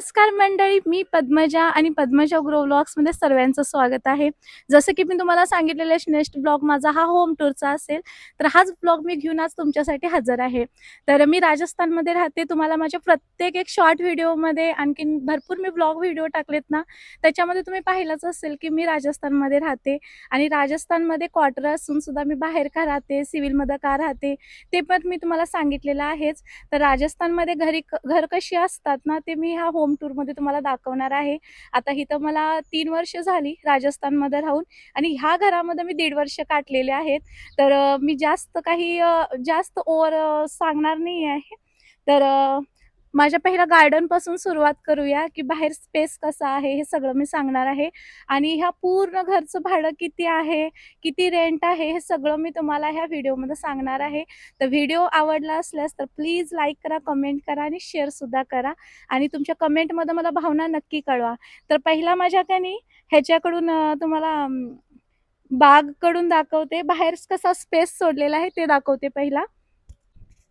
नमस्कार मंडळी, मी पद्मजा आणि पद्मजा ग्रो व्लॉग्समध्ये सर्वांचं स्वागत आहे. जसं की मी तुम्हाला सांगितलेलं नेक्स्ट ब्लॉग माझा हा होम टूरचा असेल, तर हाच ब्लॉग मी घेऊन आज तुमच्यासाठी हजर आहे. तर मी राजस्थानमध्ये राहते. तुम्हाला माझ्या प्रत्येक एक शॉर्ट व्हिडिओमध्ये आणखीन भरपूर मी ब्लॉग व्हिडिओ टाकलेत ना, त्याच्यामध्ये तुम्ही पाहिलंच असेल की मी राजस्थानमध्ये राहते आणि राजस्थानमध्ये क्वार्टर असून सुद्धा मी बाहेर का राहते, सिव्हिलमध्ये का राहते, ते पण मी तुम्हाला सांगितलेलं आहेच. तर राजस्थानमध्ये घर कशी असतात ना, ते मी ह्या होम टूरमध्ये तुम्हाला दाखवणार आहे. आता इथं मला 3 वर्ष झाली राजस्थानमध्ये राहून आणि ह्या घरामध्ये मी 1.5 वर्ष काढलेले आहेत. तर मी जास्त ओव्हर सांगणार नाही आहे. तर माझ्या पहिल्या गार्डनपासून सुरुवात करूया, की बाहेर स्पेस कसा आहे हे सगळं मी सांगणार आहे आणि ह्या पूर्ण घरचं भाडं किती आहे, किती रेंट आहे, हे सगळं मी तुम्हाला ह्या व्हिडिओमध्ये सांगणार आहे. तर व्हिडिओ आवडला असल्यास तर प्लीज लाईक करा, कमेंट करा आणि शेअरसुद्धा करा आणि तुमच्या कमेंटमध्ये मला भावना नक्की कळवा. तर पहिला माझ्याकडे ह्याच्याकडून तुम्हाला बागकडून दाखवते. बाहेर कसा स्पेस सोडलेला आहे ते दाखवते पहिला.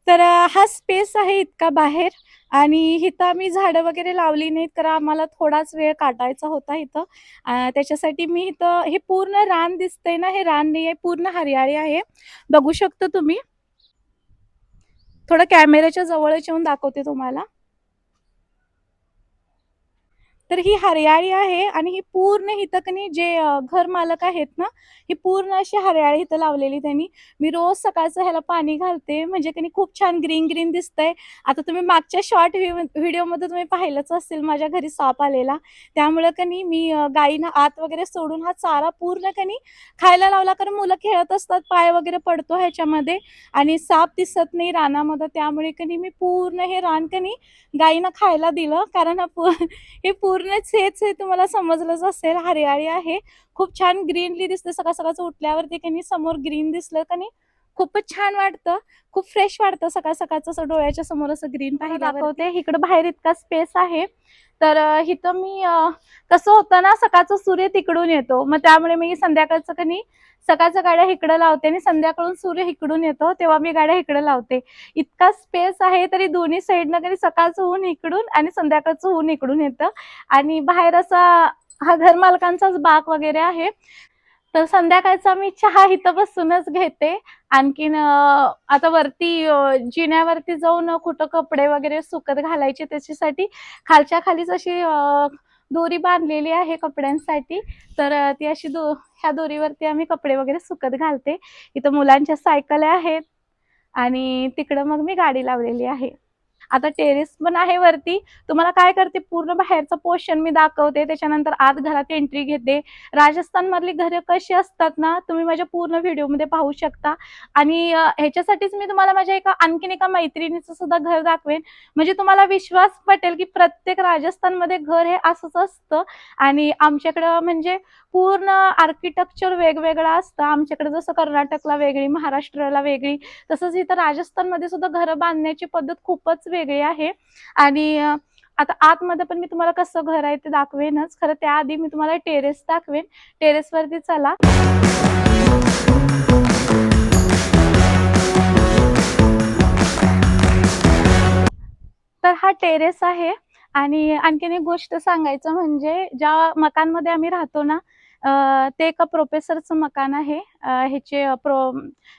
तर हा स्पेस आहे इतका बाहेर आणि इथं आम्ही झाडं वगैरे लावली नाहीत कारण आम्हाला थोडाच वेळ काटायचा होता इथं. त्याच्यासाठी मी इथं हे पूर्ण रान दिसतंय ना, हे रान नाही आहे, पूर्ण हरियाळी आहे. बघू शकता तुम्ही. थोडं कॅमेऱ्याच्या जवळच येऊन दाखवते तुम्हाला. तर ही हरियाळी आहे आणि ही पूर्ण इथं कनी जे घर मालक आहेत ना, ही पूर्ण अशी हरियाळी इथं लावलेली त्यांनी. मी रोज सकाळचं ह्याला पाणी घालते म्हणजे कनी खूप छान ग्रीन ग्रीन दिसतंय. आता तुम्ही मागच्या शॉर्ट व्हिडिओमध्ये तुम्ही पाहिलंच असेल माझ्या घरी साप आलेला. त्यामुळं कनी मी गाईंना आत वगैरे सोडून हा चारा पूर्ण कनी खायला लावला कारण मुलं खेळत असतात, पाय वगैरे पडतो ह्याच्यामध्ये आणि साप दिसत नाही रानामध्ये. त्यामुळे कनी मी पूर्ण हे रान कनी गाईंना खायला दिलं कारण हे पूर्णच हेच हे तुम्हाला समजलंच असेल, हरियाळी आहे. खूप छान ग्रीनली दिसतं. सकाळ-सकाळचं उठल्यावरती की नाही समोर ग्रीन दिसलं का नाही, खूपच छान वाटतं. खूप फ्रेश वाटतं सकाळ-सकाळचं असं डोळ्याच्या समोर असं ग्रीन पाहिल्यावरती. दाखवते इकडं बाहेर इतका स्पेस आहे. तर इथं मी कसं होतं ना, सकाळचा सूर्य तिकडून येतो. मग त्यामुळे मी संध्याकाळचं की नाही सकाळच्या गाड्या इकडं लावते आणि संध्याकाळून सूर्य इकडून येतो, तेव्हा मी गाड्या इकडं लावते. इतका स्पेस आहे तरी दोन्ही साईडनं कधी सकाळचं ऊन इकडून आणि संध्याकाळचं ऊन इकडून येतं आणि बाहेर असा हा घर मालकांचाच बाग वगैरे आहे. तर संध्याकाळचा मी चहा इथं बसूनच घेते. आणखीन आता वरती जिन्यावरती जाऊन कुठं कपडे वगैरे सुकत घालायचे त्याच्यासाठी खालच्या खालीच अशी दोरी बांधलेली आहे कपड्यांसाठी. तर ती अशी ह्या दोरीवरती आम्ही कपडे वगैरे सुकत घालते. इथं मुलांच्या सायकल्या आहेत आणि तिकडं मग मी गाडी लावलेली आहे. आता टेरेस पण आहे वरती. तुम्हाला काय करते पूर्ण बाहेरचं पोर्शन मी दाखवते. त्याच्यानंतर आत घरात एंट्री घेते. राजस्थानमधली घरं कशी असतात ना, तुम्ही माझ्या पूर्ण व्हिडिओमध्ये पाहू शकता आणि ह्याच्यासाठीच मी तुम्हाला माझ्या आणखीन एका मैत्रिणीचं सुद्धा घर दाखवेन. म्हणजे तुम्हाला विश्वास पटेल, की प्रत्येक राजस्थानमध्ये घर हे असंच असतं आणि आमच्याकडं म्हणजे पूर्ण आर्किटेक्चर वेगवेगळं असतं. आमच्याकडे जसं कर्नाटकला वेगळी, महाराष्ट्राला वेगळी, तसंच इथं राजस्थानमध्ये सुद्धा घरं बांधण्याची पद्धत खूपच वेगळी आहे आणि आता आतमध्ये पण मी तुम्हाला कसं घर आहे ते दाखवेनच. खरं त्याआधी मी तुम्हाला टेरेस दाखवेन. टेरेसवरती चला. तर हा टेरेस आहे आणि आणखीन एक गोष्ट सांगायचं म्हणजे ज्या मकानमध्ये आम्ही राहतो ना, ते एका प्रोफेसरचं मकान आहे. ह्याचे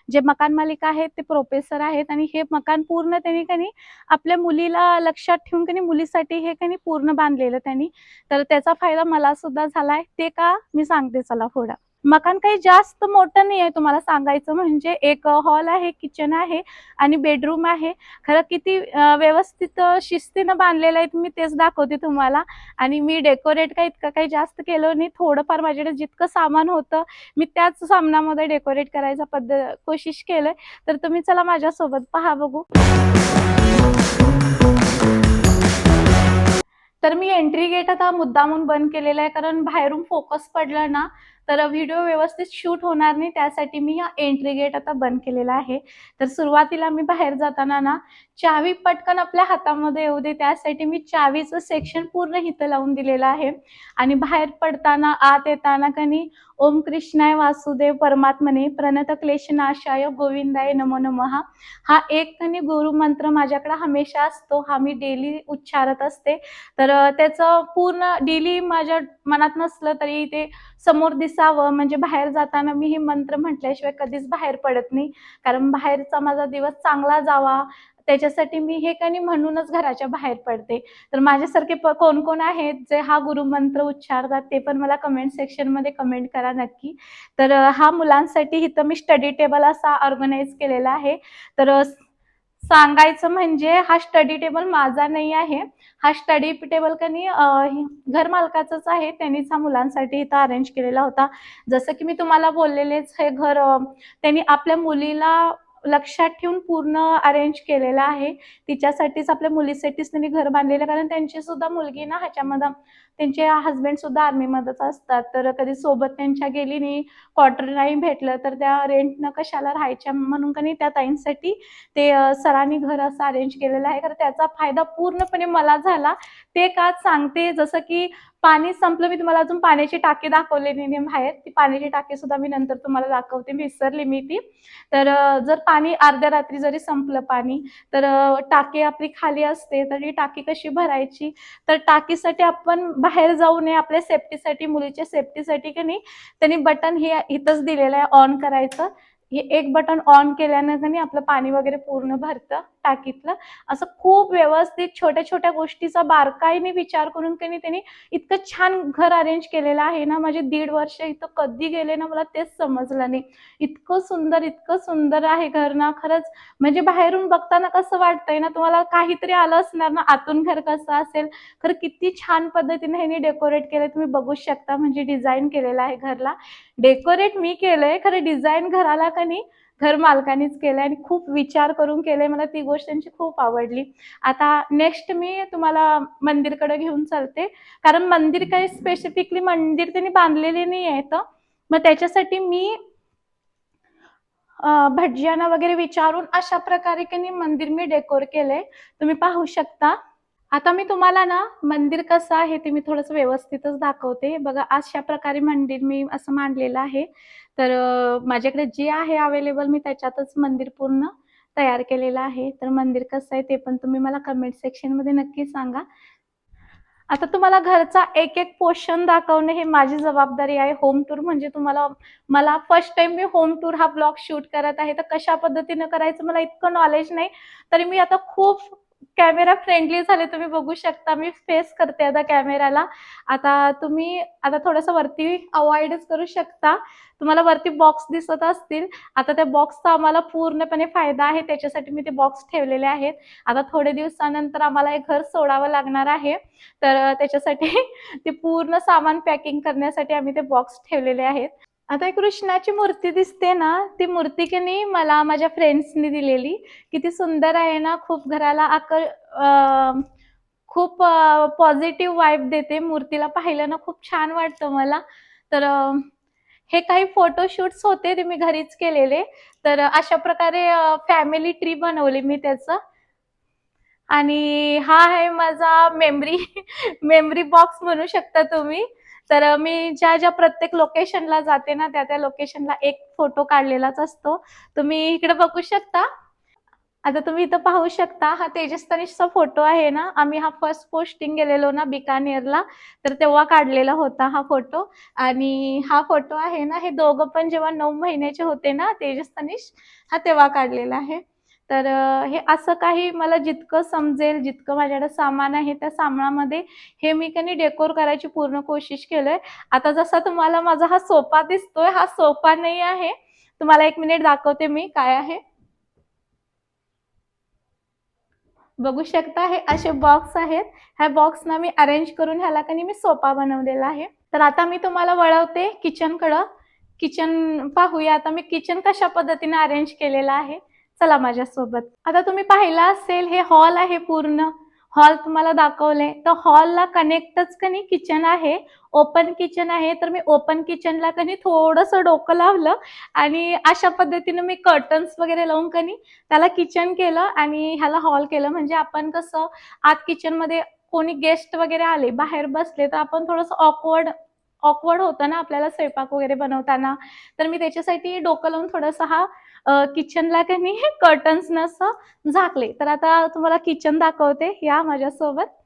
जे मकान मालिक आहेत ते प्रोफेसर आहेत आणि हे मकान पूर्ण त्यांनी कनी आपल्या मुलीला लक्षात ठेवून कनी मुलीसाठी हे कनी पूर्ण बांधलेलं त्यांनी. तर त्याचा फायदा मला सुद्धा झालाय. ते का मी सांगते चला पुढं. मकान काही जास्त मोठं नाही आहे तुम्हाला सांगायचं म्हणजे एक हॉल आहे, किचन आहे आणि बेडरूम आहे. खरं किती व्यवस्थित शिस्तीनं बांधलेलं आहे मी तेच दाखवते तुम्हाला आणि मी डेकोरेट इतकं काही जास्त केलं नाही. थोडंफार माझ्याकडे जितकं सामान होतं मी त्याच सामानामध्ये डेकोरेट करायचा कोशिश केलंय. तर तुम्ही चला माझ्यासोबत पहा बघू. तर मी एंट्री गेट आता मुद्दामून बंद केलेला आहे कारण बाहेरून फोकस पडला ना तर व्हिडिओ व्यवस्थित शूट होणार नाही, त्यासाठी मी हा एंट्री गेट आता बंद केलेला आहे. तर सुरुवातीला मी बाहेर जाताना ना चावी पटकन आपल्या हातामध्ये येऊ दे, त्यासाठी मी चावीचं सेक्शन पूर्ण इथं लावून दिलेलं आहे. आणि बाहेर पडताना आत येताना कनी ओम कृष्णाय वासुदेव परमात्मने प्रणत क्लेशनाशाय गोविंदाय नमो नमः हा एक कनी गुरुमंत्र माझ्याकडे हमेशा असतो. हा मी डेली उच्चारत असते. तर त्याचं पूर्ण डेली माझ्या मनात नसलं तरी ते समोर दिसावं, म्हणजे बाहेर जाताना मी हे मंत्र म्हटल्याशिवाय कधीच बाहेर पडत नाही. कारण बाहेरचा माझा दिवस चांगला जावा त्याच्यासाठी मी हे कनी म्हणूनच घराच्या बाहेर पडते. तर माझ्यासारखे कोण कोण आहेत जे हा गुरुमंत्र उच्चारतात ते पण मला कमेंट सेक्शनमध्ये कमेंट करा नक्की. तर हा मुलांसाठी इथं मी स्टडी टेबल असा ऑर्गनाइज केलेला आहे. तर सांगायचं म्हणजे हा स्टडी टेबल माझा नाही आहे. हा स्टडी टेबल कनी घर मालकाचाच आहे. त्यांनीच हा मुलांसाठी इथं अरेंज केलेला होता. जसं की मी तुम्हाला बोललेलेच हे घर त्यांनी आपल्या मुलीला लक्षात ठेवून पूर्ण अरेंज केलेलं आहे. तिच्यासाठीच आपल्या मुलीसाठीच त्यांनी घर बांधलेलं, कारण त्यांची सुद्धा मुलगी ना ह्याच्यामध्ये त्यांचे हजबंड सुद्धा आर्मीमध्येच असतात. तर कधी सोबत त्यांच्या गेली नाही, क्वार्टर नाही भेटलं तर त्या रेंटनं कशाला राहायच्या, म्हणून कनी त्या ताईंसाठी ते सरांनी घर असं अरेंज केलेलं आहे. तर त्याचा फायदा पूर्णपणे मला झाला. ते का सांगते, जसं की पाणी संपलं, मी तुम्हाला अजून पाण्याची टाकी दाखवलेली नाही बाहेर. ती पाण्याची टाकी सुद्धा मी नंतर तुम्हाला दाखवते, विसरले मी ती. तर जर पाणी अर्ध्या रात्री जरी संपलं पाणी, तर टाकी आपली खाली असते. तर ही टाकी कशी भरायची, तर टाकीसाठी आपण बाहेर जाऊ नये, आपल्या सेफ्टीसाठी, मुलीच्या सेफ्टीसाठी की नाही त्यांनी बटन हे इथंच दिलेलं आहे ऑन करायचं. हे एक बटन ऑन केल्यानं कनी आपलं पाणी वगैरे पूर्ण भरतं टाकीतलं. असं खूप व्यवस्थित छोट्या छोट्या गोष्टीचा बारकाईने विचार करून त्यांनी इतकं छान घर अरेंज केलेलं आहे ना. माझे 1.5 वर्ष इथं कधी गेले ना मला तेच समजलं नाही. इतकं सुंदर आहे घर ना खरंच. म्हणजे बाहेरून बघताना कसं वाटतंय ना, तुम्हाला काहीतरी आलं असणार ना आतून घर कसं असेल. खरं किती छान पद्धतीने ह्यांनी डेकोरेट केलंय तुम्ही बघू शकता. म्हणजे डिझाईन केलेलं आहे घरला. डेकोरेट मी केलंय, खरं डिझाईन घराला कनी घर मालकानीच केलंय आणि खूप विचार करून केलंय. मला ती गोष्ट त्यांची खूप आवडली. आता नेक्स्ट मी तुम्हाला मंदिरकडे घेऊन चालते. कारण मंदिर काही स्पेसिफिकली मंदिर त्यांनी बांधलेले नाही आहेत. मग त्याच्यासाठी मी भटजियांना वगैरे विचारून अशा प्रकारे कनी मंदिर मी डेकोर केलंय. तुम्ही पाहू शकता. आता मी तुम्हाला ना मंदिर कसं आहे ते मी थोडंसं व्यवस्थितच दाखवते. बघा अशा प्रकारे मंदिर मी असं मांडलेलं आहे. तर माझ्याकडे जे आहे अवेलेबल मी त्याच्यातच मंदिर पूर्ण तयार केलेलं आहे. तर मंदिर कसं आहे ते पण तुम्ही मला कमेंट सेक्शनमध्ये नक्की सांगा. आता तुम्हाला घरचा एक पोर्शन दाखवणं हे माझी जबाबदारी आहे. होम टूर म्हणजे तुम्हाला मला फर्स्ट टाईम मी होम टूर हा ब्लॉग शूट करत आहे. तर कशा पद्धतीनं करायचं मला इतकं नॉलेज नाही. तरी मी आता खूप कॅमेरा फ्रेंडली झाले. तुम्ही बघू शकता मी फेस करते आता कॅमेराला. आता तुम्ही आता थोडंसं वरती अव्हॉइडच करू शकता. तुम्हाला वरती बॉक्स दिसत असतील. आता त्या बॉक्सचा आम्हाला पूर्णपणे फायदा आहे. त्याच्यासाठी मी ते बॉक्स ठेवलेले आहेत. आता थोडे दिवसानंतर आम्हाला हे घर सोडावं लागणार आहे. तर त्याच्यासाठी ते पूर्ण सामान पॅकिंग करण्यासाठी आम्ही ते बॉक्स ठेवलेले आहेत. आता एक कृष्णाची मूर्ती दिसते ना, ती मूर्ती की नाही मला माझ्या फ्रेंड्सनी दिलेली. किती सुंदर आहे ना, खूप घराला खूप पॉझिटिव्ह वाइब देते. मूर्तीला पाहिलं ना खूप छान वाटतं मला. तर हे काही फोटोशूट्स होते ते मी घरीच केलेले. तर अशा प्रकारे फॅमिली ट्री बनवली मी त्याचं. आणि हा आहे माझा मेमरी मेमरी बॉक्स म्हणू शकता तुम्ही. तर मी ज्या प्रत्येक लोकेशनला जाते ना, त्या लोकेशनला एक फोटो काढलेलाच असतो. तुम्ही इकडे बघू शकता. आता तुम्ही इथं पाहू शकता हा तेजस तनिषचा फोटो आहे ना, आम्ही हा फर्स्ट पोस्टिंग गेलेलो ना बिकानेरला, तर तेव्हा काढलेला होता हा फोटो. आणि हा फोटो आहे ना, हे दोघं पण जेव्हा 9 महिन्याचे होते ना तेजस तनिष, हा तेव्हा काढलेला आहे. तर हे असं काही मला जितकं समजेल, जितकं माझ्याकडे सामान आहे त्या सामानामध्ये हे मी कनी डेकोर करायची पूर्ण कोशिश केलंय. आता जसा तुम्हाला माझा हा सोफा दिसतोय, हा सोफा नाही आहे. तुम्हाला 1 मिनिट दाखवते मी काय आहे. बघू शकता हे असे बॉक्स आहेत. ह्या बॉक्सना मी अरेंज करून ह्याला कनी मी सोफा बनवलेला आहे. तर आता मी तुम्हाला वळवते किचनकडं. किचन पाहूया आता मी किचन कशा पद्धतीने अरेंज केलेलं आहे. चला माझ्यासोबत. आता तुम्ही पाहिलं असेल हे हॉल आहे पूर्ण. हॉल तुम्हाला दाखवले, तर हॉलला कनेक्टच कनी किचन आहे. ओपन किचन आहे. तर मी ओपन किचनला कनी थोडंसं डोकं लावलं आणि अशा पद्धतीने मी कर्टन्स वगैरे लावून कनी त्याला किचन केलं आणि ह्याला हॉल केलं. म्हणजे आपण कसं आत किचनमध्ये कोणी गेस्ट वगैरे आले, बाहेर बसले, तर आपण थोडंसं ऑकवर्ड ऑकवर्ड होतं ना आपल्याला स्वयंपाक वगैरे बनवताना. तर मी त्याच्यासाठी डोकं लावून थोडंसं हा किचनला कनी कर्टन्सनं असं झाकले. तर आता तुम्हाला किचन दाखवते. या माझ्यासोबत.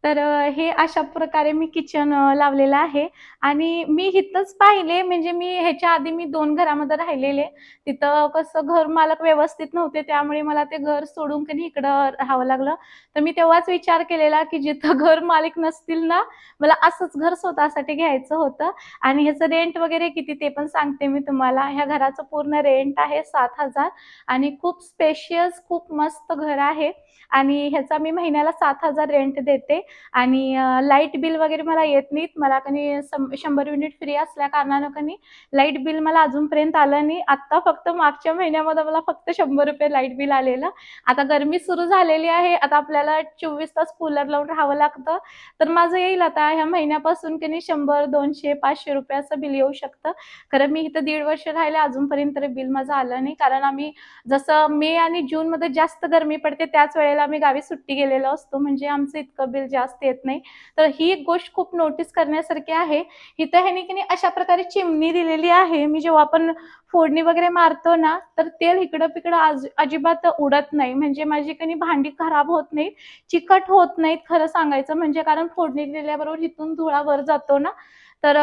तर हे अशा प्रकारे मी किचन लावलेलं आहे आणि मी इथंच पाहिले म्हणजे मी ह्याच्या आधी मी 2 घरामध्ये राहिलेले. तिथं कसं घर मालक व्यवस्थित नव्हते त्यामुळे मला ते घर सोडून कधी इकडं राहावं लागलं. तर मी तेव्हाच विचार केलेला, की जिथं घर मालक नसतील ना, मला असंच घर स्वतःसाठी घ्यायचं होतं आणि ह्याचं रेंट वगैरे किती ते पण सांगते मी तुम्हाला. ह्या घराचं पूर्ण रेंट आहे 7,000 आणि खूप स्पेशियस, खूप मस्त घर आहे आणि ह्याचा मी महिन्याला 7,000 रेंट देते. आणि लाईट बिल वगैरे मला येत नाहीत. मला कनी 100 युनिट फ्री असल्या कारणानं कनी लाईट बिल मला अजूनपर्यंत आलं नाही. आत्ता फक्त मागच्या महिन्यामध्ये मला फक्त ₹100 लाईट बिल आलेलं. आता गरमी सुरू झालेली आहे. आता आपल्याला 24 तास कूलर लावून राहावं लागतं. तर माझं येईल आता ह्या महिन्यापासून कनी 100, 200, ₹500 असं बिल येऊ शकतं. खरं मी इथं 1.5 वर्ष राहिले अजूनपर्यंत तरी बिल माझं आलं नाही. कारण आम्ही जसं मे आणि जूनमध्ये जास्त गरमी पडते त्याच वेळेला आम्ही गावी सुट्टी गेलेलो असतो. म्हणजे आमचं इतकं बिल जास्त येत नाही. तर ही एक गोष्ट खूप नोटीस करण्यासारखी आहे. इथं ह्यानी की नाही अशा प्रकारे चिमणी दिलेली आहे. मी जेव्हा आपण फोडणी वगैरे मारतो ना, तर तेल इकडं-तिकडं अजिबात उडत नाही. म्हणजे माझी की नाही भांडी खराब होत नाहीत, चिकट होत नाहीत खरं सांगायचं म्हणजे. कारण फोडणी दिल्याबरोबर इथून धुळा वर जातो ना, तर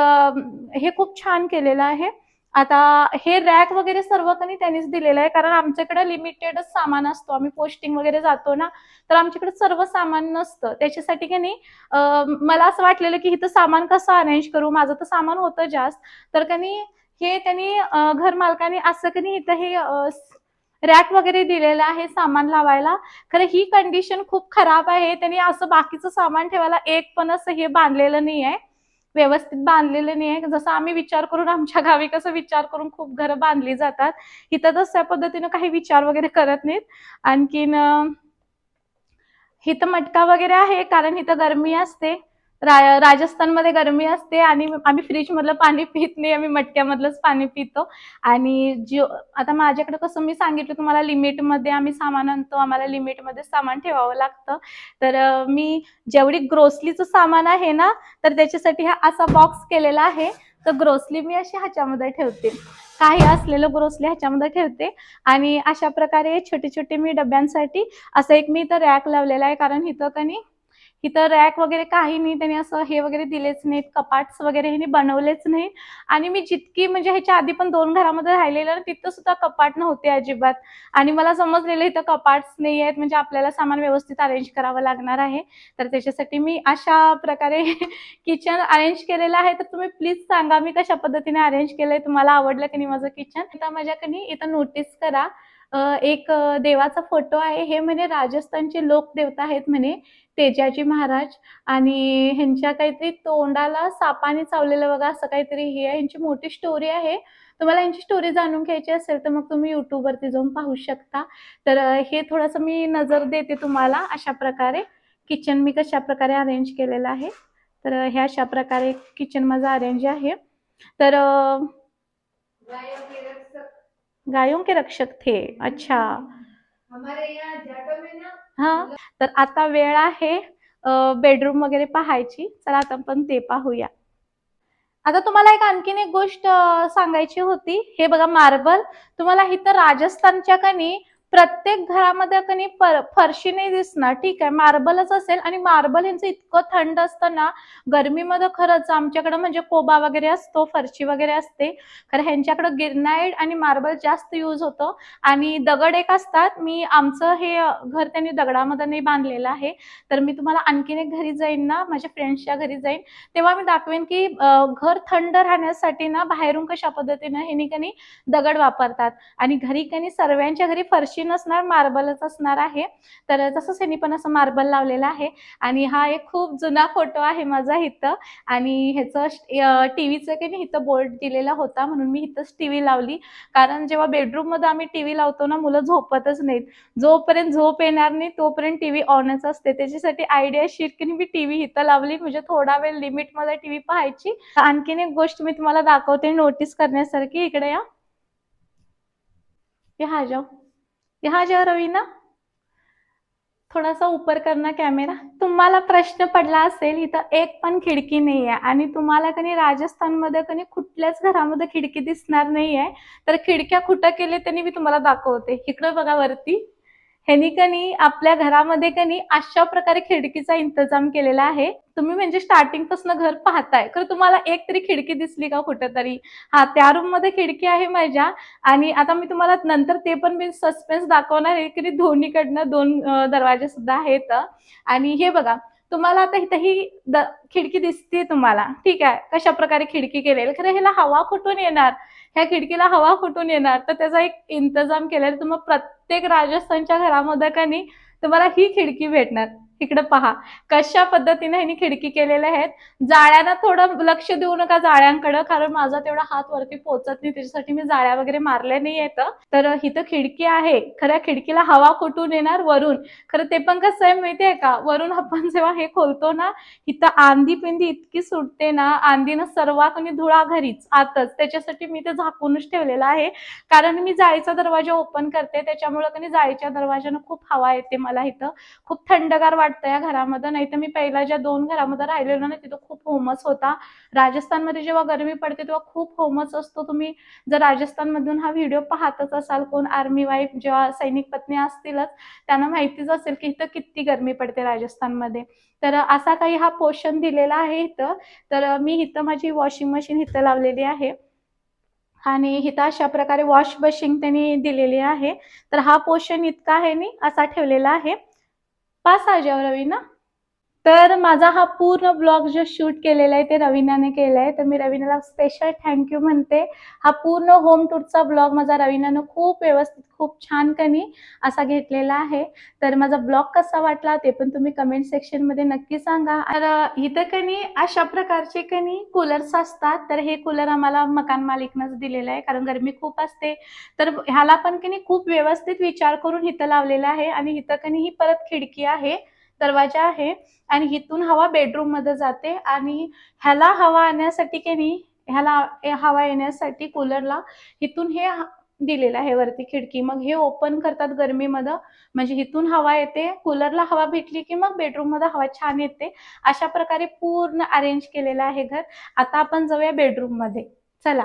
हे खूप छान केलेलं आहे. आता हे रॅक वगैरे सर्व काही त्यांनीच दिलेलं आहे. कारण आमच्याकडे लिमिटेडच सामान असतो. आम्ही पोस्टिंग वगैरे जातो ना, तर आमच्याकडे सर्व सामान नसतं. त्याच्यासाठी की नाही मला असं वाटलेलं की इथं सामान कसं अरेंज करू? माझं तर सामान होतं जास्त. तर की नाही हे त्यांनी घर मालकाने असं की नाही इथं हे रॅक वगैरे दिलेलं आहे सामान लावायला. खरं ही कंडिशन खूप खराब आहे. त्यांनी असं बाकीचं सामान ठेवायला एक पण असं हे बांधलेलं नाहीये. व्यवस्थित बांधलेलं नाहीये. जसं आम्ही विचार करून आमच्या गावी कसं विचार करून खूप घरं बांधली जातात. इथं तशा पद्धतीनं काही विचार वगैरे करत नाहीत. आणखीन इथं मटका वगैरे आहे कारण इथं गरमी असते. राजस्थानमध्ये गरमी असते आणि आम्ही फ्रिजमधलं पाणी पित नाही. आम्ही मटक्यामधलंच पाणी पितो आणि आता माझ्याकडे कसं मी सांगितलं तुम्हाला लिमिटमध्ये आम्ही सामान आणतो. आम्हाला लिमिटमध्ये सामान ठेवावं लागतं. तर मी जेवढी ग्रोसरीचं सामान आहे ना, तर त्याच्यासाठी हा असा बॉक्स केलेला आहे. तर ग्रोसरी मी अशी ह्याच्यामध्ये ठेवते. काही असलेलं ग्रोसरी ह्याच्यामध्ये ठेवते आणि अशा प्रकारे छोटे-छोटे मी डब्यांसाठी असं एक मी इथं रॅक लावलेला आहे. कारण इथं का नाही इथं रॅक वगैरे काही नाही. त्यांनी असं हे वगैरे दिलेच नाहीत. कपाट्स वगैरे ह्यांनी बनवलेच नाहीत आणि मी जितकी म्हणजे ह्याच्या आधी पण 2 घरामध्ये राहिलेलं ना, तिथं सुद्धा कपाट नव्हते अजिबात आणि मला समजलेलं इथं कपाट्स नाही आहेत म्हणजे आपल्याला सामान व्यवस्थित अरेंज करावं लागणार आहे. तर त्याच्यासाठी मी अशा प्रकारे किचन अरेंज केलेलं आहे. तर तुम्ही प्लीज सांगा मी कशा पद्धतीने अरेंज केलंय? तुम्हाला आवडलं की नाही माझं किचन? आता माझ्याकडे इथं नोटीस करा एक देवाचा फोटो आहे. हे म्हणे राजस्थानचे लोकदेवता आहेत म्हणे. तेजाजी महाराज आणि ह्यांच्या काहीतरी तोंडाला सापाने चावलेलं बघा असं काहीतरी हे आहे. ह्यांची मोठी स्टोरी आहे. तुम्हाला ह्यांची स्टोरी जाणून घ्यायची असेल तर मग तुम्ही YouTubeवरती जाऊन पाहू शकता. तर हे थोडंसं मी नजर देते तुम्हाला अशा प्रकारे. किचन मी कशाप्रकारे अरेंज केलेलं आहे. तर ह्या अशा प्रकारे किचन माझं अरेंज आहे. तर गायों के रक्षक थे. अच्छा. हमारे यहाँ जाटों में ना हां. तर आता वेळ आहे बेडरूम वगैरे पाहायची. चला आता आपण ते पाहूया. आता तुम्हाला एक आणखीन एक गोष्ट सांगायची होती. हे बघा मार्बल तुम्हाला इथं राजस्थानच्या कनी प्रत्येक घरामध्ये कनी फरशी नाही दिसणार. ठीक आहे. मार्बलच असेल आणि मार्बल ह्यांचं इतकं थंड असतं ना, गरमीमध्ये खरंच आमच्याकडं म्हणजे कोबा वगैरे असतो, फरशी वगैरे असते. कारण ह्यांच्याकडं गिरनाईट आणि मार्बल जास्त यूज होतं आणि दगड एक असतात. मी आमचं हे घर त्यांनी दगडामध्ये नाही बांधलेलं आहे. तर मी तुम्हाला आणखीन एक घरी जाईन ना, माझ्या फ्रेंड्सच्या घरी जाईन, तेव्हा मी दाखवेन की घर थंड राहण्यासाठी ना बाहेरून कशा पद्धतीनं ह्यांनी कनी दगड वापरतात आणि घरी कनी सर्वांच्या घरी फरशी नसणार, मार्बलच असणार आहे. तर तसंच ह्यांनी पण असं मार्बल लावलेलं आहे. आणि हा एक खूप जुना फोटो आहे माझा इथं. आणि ह्याचं टीव्हीचं की नाही इथं बोर्ड दिलेला होता, म्हणून मी इथंच टीव्ही लावली. कारण जेव्हा बेडरूममध्ये आम्ही टीव्ही लावतो ना, मुलं झोपतच नाहीत. जोपर्यंत झोप येणार नाही तोपर्यंत टीव्ही ऑनच असते. त्याच्यासाठी आयडिया अशी की मी टीव्ही इथं लावली, म्हणजे थोडा वेळ लिमिटमध्ये टीव्ही पाहायची. आणखीन एक गोष्ट मी तुम्हाला दाखवते नोटीस करण्यासारखी. इकडे या. यहाँ जाओ. यहाँ जाओ रवीना. थोडासा ऊपर करना कॅमेरा. तुम्हाला प्रश्न पडला असेल, इथं एक पण खिडकी नाहीये आणि तुम्हाला कधी राजस्थानमध्ये कधी कुठल्याच घरामध्ये खिडकी दिसणार नाहीये. तर खिडक्या कुठं केले त्यांनी मी तुम्हाला दाखवते. इकडं बघा वरती. ह्यांनी कनी आपल्या घरामध्ये कनी अशा प्रकारे खिडकीचा इंतजाम केलेला आहे. तुम्ही म्हणजे स्टार्टिंग पासून घर पाहताय, खरं तुम्हाला एक तरी खिडकी दिसली का कुठेतरी? हा, त्या रूम मध्ये खिडकी आहे माझ्या. आणि आता मी तुम्हाला नंतर ते पण मी सस्पेन्स दाखवणार आहे की दोन्हीकडनं दोन दरवाजे सुद्धा आहेत. आणि हे बघा, तुम्हाला आता इथं ही खिडकी दिसते तुम्हाला, ठीक आहे. कशा प्रकारे खिडकी केलेली, खरं ह्याला हवा कुठून येणार? ह्या खिडकीला हवा कुठून येणार? तर त्याचा एक इंतजाम केलेला. तुम्हाला प्रत्येक राजस्थानच्या घरामध्ये का नाही तुम्हाला ही खिडकी भेटणार. इकडे पहा कशा पद्धतीने ह्यांनी खिडकी केलेल्या आहेत. जाळ्यांना थोडं लक्ष देऊ नका जाळ्यांकडे, कारण माझा तेवढा हात वरती पोहोचत नाही, त्याच्यासाठी मी जाळ्या वगैरे मारल्या नाही येत. तर इथं खिडकी आहे, खऱ्या खिडकीला हवा कुठून येणार? वरून. खरं ते पण कसं आहे माहितीये का, वरून आपण जेव्हा हे खोलतो ना, इथं आंधी पिंधी इतकी सुटते ना, आंधीनं सर्वात आणि धुळा घरीच आतच. त्याच्यासाठी मी ते झाकूनच ठेवलेलं आहे. कारण मी जाळीचा दरवाजा ओपन करते, त्याच्यामुळे कधी जाळीच्या दरवाजानं खूप हवा येते मला इथं. खूप थंडगार वाटतं या घरामध्ये. नाही तर मी पहिला ज्या 2 घरामध्ये राहिलेलो ना, तिथं खूप होमस होता. राजस्थानमध्ये जेव्हा गरमी पडते तेव्हा खूप होमस असतो. तुम्ही जर राजस्थानमधून हा व्हिडिओ पाहतच असाल, कोण आर्मी वाईफ जेव्हा सैनिक पत्नी असतीलच, त्यांना माहितीच असेल की इथं किती गरमी पडते राजस्थानमध्ये. तर असा काही हा पोर्शन दिलेला आहे इथं. तर मी इथं माझी वॉशिंग मशीन इथं लावलेली आहे. आणि इथं अशा प्रकारे वॉश बेसिन त्यांनी दिलेली आहे. तर हा पोर्शन इतका आहे मी असा ठेवलेला आहे. पास आ जाओ रवीना. तर माझा हा पूर्ण ब्लॉग जो शूट केलेला आहे ते रवीनाने केलाय. तर मी रवीनाला स्पेशल थँक्यू म्हणते. हा पूर्ण होम टूरचा ब्लॉग माझा रवीनानं खूप व्यवस्थित, खूप छान कनी असा घेतलेला आहे. तर माझा ब्लॉग कसा वाटला ते पण तुम्ही कमेंट सेक्शनमध्ये नक्की सांगा. तर इथं कनी अशा प्रकारचे कनी कूलर्स असतात. तर हे कूलर आम्हाला मकान मालिकनंच दिलेलं आहे, कारण गरमी खूप असते. तर ह्याला पण कनी खूप व्यवस्थित विचार करून इथं लावलेला आहे. आणि इथं कनी ही परत खिडकी आहे, दरवाजा आहे. आणि इथून हवा बेडरूम मध्ये जाते. आणि ह्याला हवा आणण्यासाठी की नाही, ह्याला हवा येण्यासाठी कूलरला इथून हे दिलेलं आहे वरती खिडकी. मग हे ओपन करतात गरमीमध्ये, म्हणजे इथून हवा येते. कूलरला हवा भेटली की मग बेडरूम मध्ये हवा छान येते. अशा प्रकारे पूर्ण अरेंज केलेलं आहे घर. आता आपण जाऊया बेडरूम मध्ये, चला.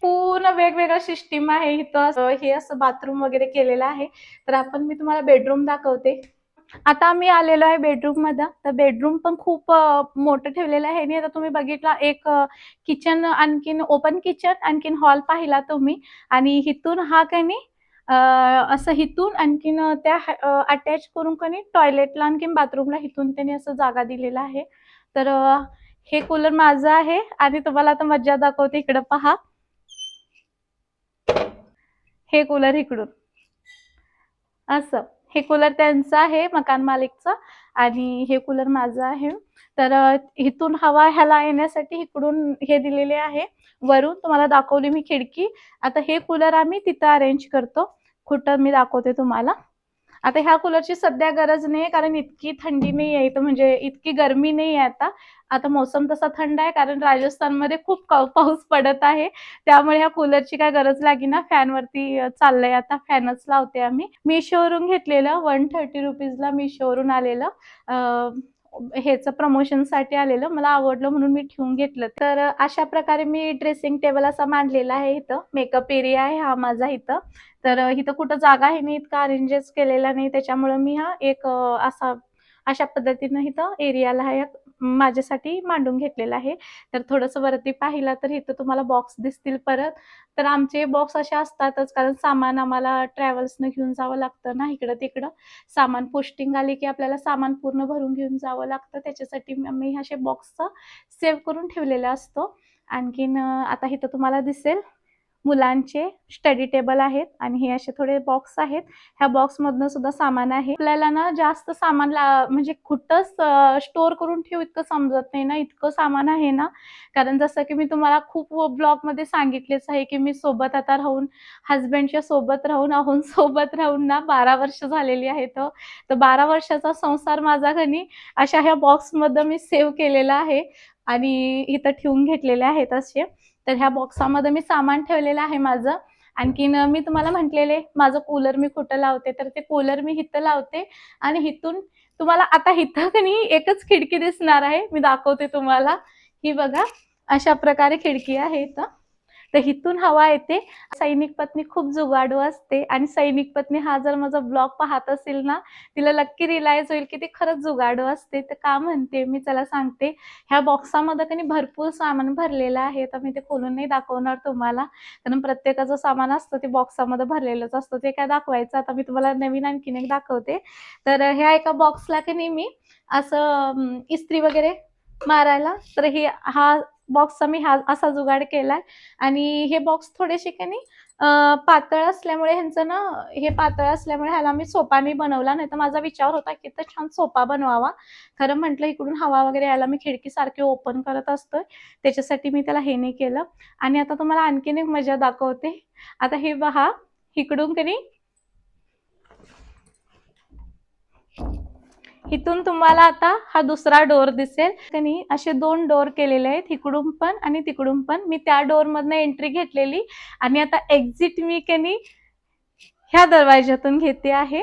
पूर्ण वेगवेगळं सिस्टीम आहे इथं. हे असं बाथरूम वगैरे केलेलं आहे. तर आपण मी तुम्हाला बेडरूम दाखवते. आता आम्ही आलेलो आहे बेडरूम मध्ये. तर बेडरूम पण खूप मोठं ठेवलेलं आहे. आणि आता तुम्ही बघितला एक किचन, आणखीन ओपन किचन, आणखीन हॉल पाहिला तुम्ही. आणि इथून हा काही नाही असं इथून आणखीन त्या अटॅच करून कनी टॉयलेटला आणखीन बाथरूमला इथून त्यांनी असं जागा दिलेला आहे. तर हे कूलर माझं आहे. आणि तुम्हाला आता मज्जा दाखवते, इकडं पहा. हे कूलर इकडून असं. हे कूलर त्यांचं आहे, मकान मालिकचं. आणि हे कूलर माझं आहे. तर इथून हवा ह्याला येण्यासाठी इकडून हे दिलेले आहे. वरून तुम्हाला दाखवली मी खिडकी. आता हे कूलर आम्ही तिथं अरेंज करतो. कुठं मी दाखवते तुम्हाला. आता ह्या कूलरची सध्या गरज नाही, कारण इतकी थंडी नाही आहे इथं, म्हणजे इतकी गरमी नाही आहे आता. आता मोसम तसा थंड आहे, कारण राजस्थानमध्ये खूप पाऊस पडत आहे. त्यामुळे ह्या कूलरची काय गरज लागी ना. फॅनवरती चाललंय आता, फॅनच लावते आम्ही. मिशोवरून घेतलेलं, 130 रुपीजला मिशोवरून आलेलं. ह्याचं प्रमोशनसाठी आलेलं, मला आवडलं म्हणून मी ठेवून घेतलं. तर अशा प्रकारे मी ड्रेसिंग टेबल असा मांडलेला आहे इथं. मेकअप एरिया आहे हा माझा इथं. तर इथं कुठं जागा आहे मी इतका अरेंजेस केलेला नाही, त्याच्यामुळे मी हा एक अशा पद्धतीनं इथं एरियाला हा माझ्यासाठी मांडून घेतलेला आहे. तर थोडंसं वरती पाहिलं तर इथं तुम्हाला बॉक्स दिसतील परत. तर आमचे बॉक्स असे असतातच, कारण सामान आम्हाला ट्रॅव्हल्सनं घेऊन जावं लागतं ना इकडं तिकडं. सामान पोस्टिंग आली की आपल्याला सामान पूर्ण भरून घेऊन जावं लागतं. त्याच्यासाठी मी असे बॉक्स सेव्ह करून ठेवलेला असतो. आणखीन आता इथं तुम्हाला दिसेल मुलांचे स्टडी टेबल आहेत आणि हे असे थोडे बॉक्स आहेत. ह्या बॉक्समधनं सुद्धा सामान आहे. आपल्याला ना जास्त सामान म्हणजे कुठंच स्टोअर करून ठेवू इतकं समजत नाही ना, इतकं सामान आहे ना. कारण जसं की मी तुम्हाला खूप ब्लॉगमध्ये सांगितलेच आहे, की मी सोबत आता राहून हसबँडच्या सोबत राहून, सोबत राहून ना 12 वर्ष झालेली आहेत. तर 12 वर्षाचा संसार माझा कणी अशा ह्या बॉक्समध्ये मी सेव्ह केलेला आहे आणि इथं ठेवून घेतलेले आहेत असे. तर ह्या बॉक्सामध्ये मी सामान ठेवलेलं आहे माझं. आणखीन मी तुम्हाला म्हटलेले माझं कूलर मी कुठं लावते, तर ते कूलर मी इथं लावते आणि इथून तुम्हाला आता इथं कणी एकच खिडकी दिसणार आहे. मी दाखवते तुम्हाला. ही बघा, अशा प्रकारे खिडकी आहे इथं. तर इथून हवा येते. सैनिक पत्नी खूप जुगाडू असते आणि सैनिक पत्नी हा जर माझा ब्लॉग पाहत असेल ना, तिला नक्की रिअलाईज होईल की ती खरंच जुगाडू असते. तर का म्हणते मी चला सांगते. ह्या बॉक्सामध्ये कणी भरपूर सामान भरलेलं आहे. तर मी ते खोलून नाही दाखवणार तुम्हाला. कारण प्रत्येकाचं सामान असतं ते बॉक्सामध्ये भरलेलंच असतं. ते काय दाखवायचं. आता मी तुम्हाला नवीन आणखीन एक दाखवते. तर ह्या एका बॉक्सला कणी मी असं इस्त्री वगैरे मारायला, तर हा बॉक्सचा मी असा जुगाड केलाय. आणि हे बॉक्स थोडेसे कणी पातळ असल्यामुळे ह्यांचं ना, हे पातळ असल्यामुळे ह्याला मी सोपा नाही बनवला. नाही तर माझा विचार होता की तर छान सोपा बनवावा. खरं म्हटलं इकडून हवा वगैरे यायला मी खिडकी सारखी ओपन करत असतोय, त्याच्यासाठी मी त्याला हे नाही केलं. आणि आता तुम्हाला आणखीन एक मजा दाखवते. आता हे पहा, इकडून कणी इथून तुम्हाला आता हा दुसरा डोर दिसेल. कणी असे 2 डोर केलेले आहेत, इकडून पण आणि तिकडून पण. मी त्या डोर मधनं एंट्री घेतलेली आणि आता एक्झिट मी कणी ह्या दरवाज्यातून घेते आहे.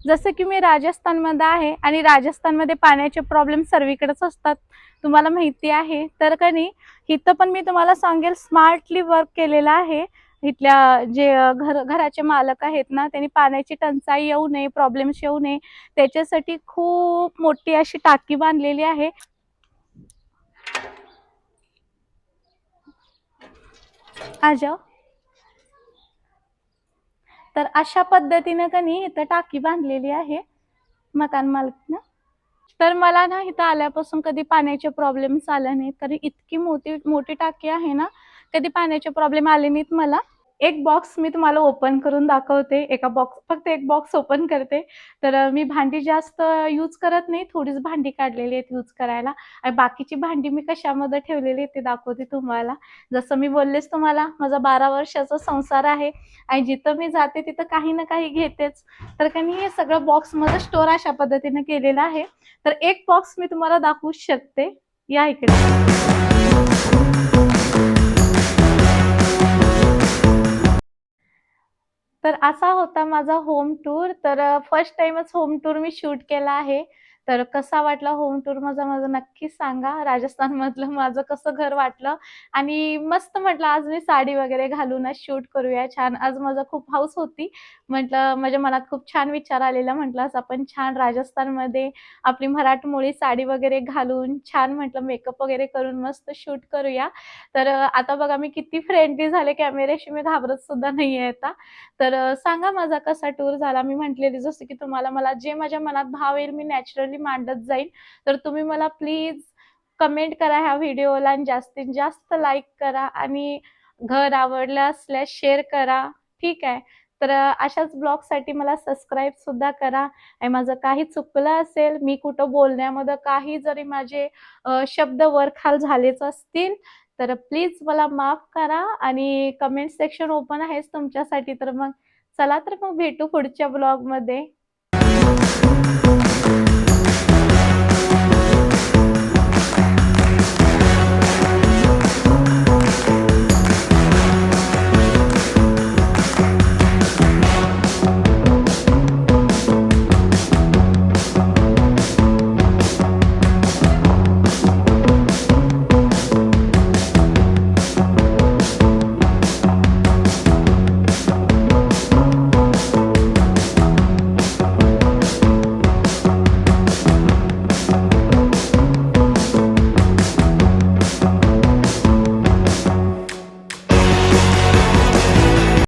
जसं की मी राजस्थानमध्ये आहे आणि राजस्थानमध्ये पाण्याचे प्रॉब्लेम सर्वीकडेच असतात, तुम्हाला माहिती आहे. तर कणी इथं पण मी तुम्हाला सांगेल स्मार्टली वर्क केलेलं आहे. इथल्या जे घराचे मालक आहेत ना, त्यांनी पाण्याची टंचाई येऊ नये, प्रॉब्लेम्स येऊ नये, त्याच्यासाठी खूप मोठी अशी टाकी बांधलेली आहे. आ जाओ. तर अशा पद्धतीने कणी इथं टाकी बांधलेली आहे मकान मालक. तर मला ना इथं आल्यापासून कधी पाण्याचे प्रॉब्लेम्स आले नाहीत. कारण इतकी मोठी मोठी टाकी आहे ना, कधी पाण्याचे प्रॉब्लेम आले नाहीत मला. एक बॉक्स मी तुम्हाला ओपन करून दाखवते. फक्त एक बॉक्स ओपन करते. तर मी भांडी जास्त यूज करत नाही. थोडीच भांडी काढलेली आहेत यूज करायला आणि बाकीची भांडी मी कशामध्ये ठेवलेली आहे ते दाखवते तुम्हाला. जसं मी बोललेच तुम्हाला, माझा 12 वर्षाचा संसार आहे आणि जिथं मी जाते तिथं काही ना काही घेतेच. तर का हे सगळं बॉक्समध्ये स्टोअर अशा पद्धतीने केलेलं आहे. तर एक बॉक्स मी तुम्हाला दाखवू शकते. या इकडे. तर असा होता माझा होम टूर. तर फर्स्ट टाईमच होम टूर मी शूट केला आहे. तर कसा वाटला होम टूर माझा, माझं नक्कीच सांगा. राजस्थानमधलं माझं कसं घर वाटलं आणि मस्त म्हटलं आज मी साडी वगैरे घालूनच शूट करूया छान. आज माझं खूप हौस होती. म्हटलं माझ्या मनात खूप छान विचार आलेला. म्हटलं आज आपण छान राजस्थानमध्ये आपली मराठमोळी साडी वगैरे घालून छान म्हटलं मेकअप वगैरे करून मस्त शूट करूया. तर आता बघा मी किती फ्रेंडली झाले कॅमेऱ्याशी, मी घाबरत सुद्धा नाहीये आता. तर सांगा माझा कसा टूर झाला. मी म्हटलेली जसं की तुम्हाला, मला जे माझ्या मनात भाव येईल मी नॅचरली मांडत जाईल. तर तुम्ही मला प्लीज कमेंट करा ह्या व्हिडिओला आणि जास्तीत जास्त लाईक करा आणि घर आवडलं असल्यास शेअर करा. ठीक आहे. तर अशाच ब्लॉगसाठी मला सबस्क्राईब सुद्धा करा आणि माझं काही चुकलं असेल, मी कुठं बोलण्यामध्ये काही जरी माझे शब्द वरखाल झालेच असतील, तर प्लीज मला माफ करा आणि कमेंट सेक्शन ओपन आहेच तुमच्यासाठी. तर मग चला तर मग भेटू पुढच्या ब्लॉगमध्ये.